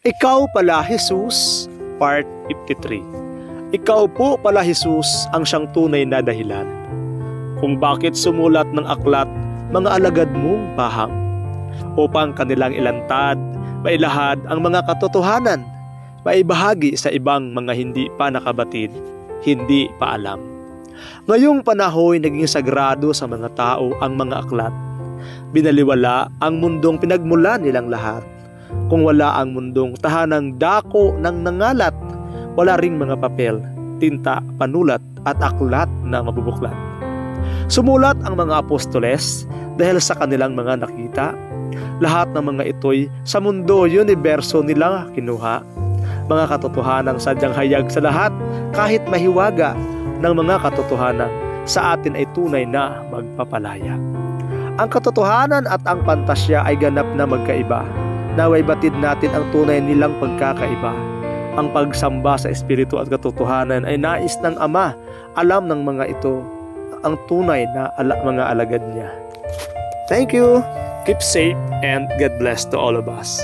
Ikaw pala, Jesus, Part 53. Ikaw po pala, Jesus, ang siyang tunay na dahilan kung bakit sumulat ng aklat mga alagad mong paham, upang kanilang ilantad, mailahad ang mga katotohanan, maibahagi sa ibang mga hindi pa nakabatid, hindi pa alam. Ngayong panahon naging sagrado sa mga tao ang mga aklat. Binaliwala ang mundong pinagmulan nilang lahat. Kung wala ang mundong tahanang dako ng nangalat, wala ring mga papel, tinta, panulat at aklat na mabubuklat. Sumulat ang mga apostoles dahil sa kanilang mga nakita. Lahat ng mga ito'y sa mundo universo nila kinuha. Mga katotohanang sadyang hayag sa lahat, kahit mahiwaga ng mga katotohanan sa atin ay tunay na magpapalaya. Ang katotohanan at ang pantasya ay ganap na magkaiba. Naway batid natin ang tunay nilang pagkakaiba. Ang pagsamba sa espiritu at katotohanan ay nais ng Ama. Alam ng mga ito ang tunay na mga alagad niya. Thank you. Keep safe and God bless to all of us.